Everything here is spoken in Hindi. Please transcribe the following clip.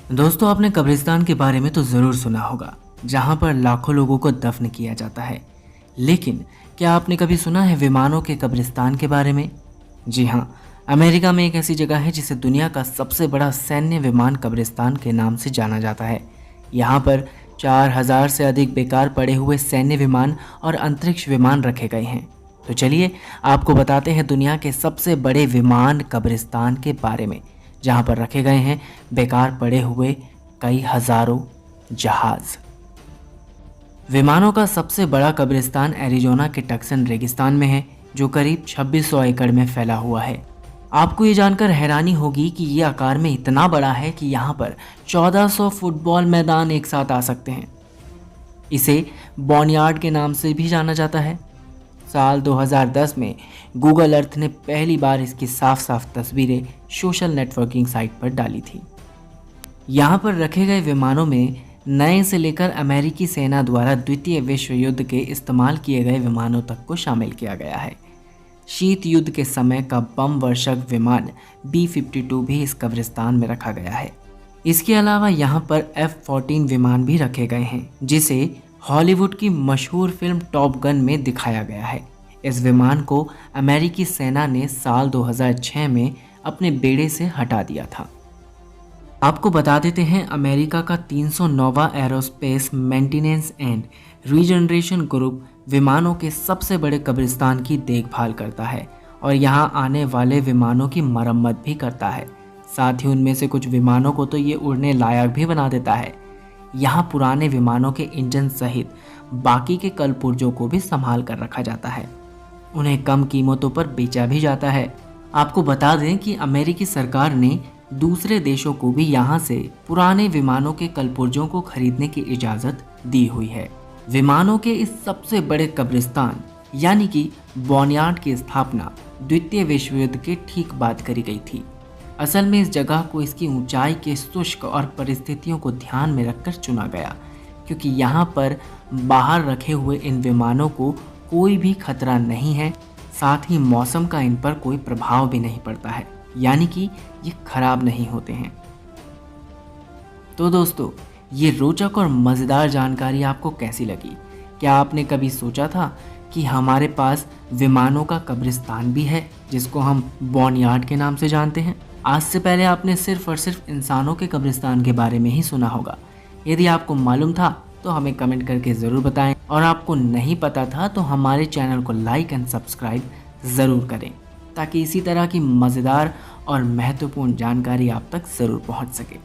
दोस्तों, आपने कब्रिस्तान के बारे में तो ज़रूर सुना होगा, जहां पर लाखों लोगों को दफन किया जाता है। लेकिन क्या आपने कभी सुना है विमानों के कब्रिस्तान के बारे में? जी हाँ, अमेरिका में एक ऐसी जगह है जिसे दुनिया का सबसे बड़ा सैन्य विमान कब्रिस्तान के नाम से जाना जाता है। यहाँ पर 4000 से अधिक बेकार पड़े हुए सैन्य विमान और अंतरिक्ष विमान रखे गए हैं। तो चलिए आपको बताते हैं दुनिया के सबसे बड़े विमान कब्रिस्तान के बारे में, जहां पर रखे गए हैं बेकार पड़े हुए कई हजारों जहाज। विमानों का सबसे बड़ा कब्रिस्तान एरिजोना के टक्सन रेगिस्तान में है, जो करीब 2600 एकड़ में फैला हुआ है। आपको ये जानकर हैरानी होगी कि ये आकार में इतना बड़ा है कि यहाँ पर 1400 फुटबॉल मैदान एक साथ आ सकते हैं। इसे बॉनयार्ड के नाम से भी जाना जाता है। साल 2010 में गूगल अर्थ ने पहली बार इसकी साफ साफ तस्वीरें सोशल नेटवर्किंग साइट पर डाली थी। यहाँ पर रखे गए विमानों में नए से लेकर अमेरिकी सेना द्वारा द्वितीय विश्व युद्ध के इस्तेमाल किए गए विमानों तक को शामिल किया गया है। शीत युद्ध के समय का बम वर्षक विमान B-52 भी इस कब्रिस्तान में रखा गया है। इसके अलावा यहाँ पर F-14 विमान भी रखे गए हैं, जिसे हॉलीवुड की मशहूर फिल्म टॉप गन में दिखाया गया है। इस विमान को अमेरिकी सेना ने साल 2006 में अपने बेड़े से हटा दिया था। आपको बता देते हैं, अमेरिका का 309वां aerospace maintenance and regeneration group विमानों के सबसे बड़े कब्रिस्तान की देखभाल करता है और यहाँ आने वाले विमानों की मरम्मत भी करता है। साथ ही उनमें से कुछ विमानों को तो ये उड़ने लायक भी बना देता है। यहाँ पुराने विमानों के इंजन सहित बाकी के कल पुर्जों को भी संभाल कर रखा जाता है। उन्हें कम कीमतों पर बेचा भी जाता है। आपको बता दें कि अमेरिकी सरकार ने दूसरे देशों को भी यहाँ से पुराने विमानों के कलपुर्जों को खरीदने की इजाज़त दी हुई है। विमानों के इस सबसे बड़े कब्रिस्तान यानी कि बॉनयार्ड की स्थापना द्वितीय विश्व युद्ध के ठीक बाद करी गई थी। असल में इस जगह को इसकी ऊंचाई के शुष्क और परिस्थितियों को ध्यान में रखकर चुना गया, क्योंकि यहाँ पर बाहर रखे हुए इन विमानों को कोई भी खतरा नहीं है। साथ ही मौसम का इन पर कोई प्रभाव भी नहीं पड़ता है, यानी कि ये खराब नहीं होते हैं। तो दोस्तों, ये रोचक और मज़ेदार जानकारी आपको कैसी लगी? क्या आपने कभी सोचा था कि हमारे पास विमानों का कब्रिस्तान भी है, जिसको हम बॉनयार्ड के नाम से जानते हैं? आज से पहले आपने सिर्फ और सिर्फ इंसानों के कब्रिस्तान के बारे में ही सुना होगा। यदि आपको मालूम था तो हमें कमेंट करके ज़रूर बताएं, और आपको नहीं पता था तो हमारे चैनल को लाइक एंड सब्सक्राइब ज़रूर करें, ताकि इसी तरह की मज़ेदार और महत्वपूर्ण जानकारी आप तक ज़रूर पहुंच सके।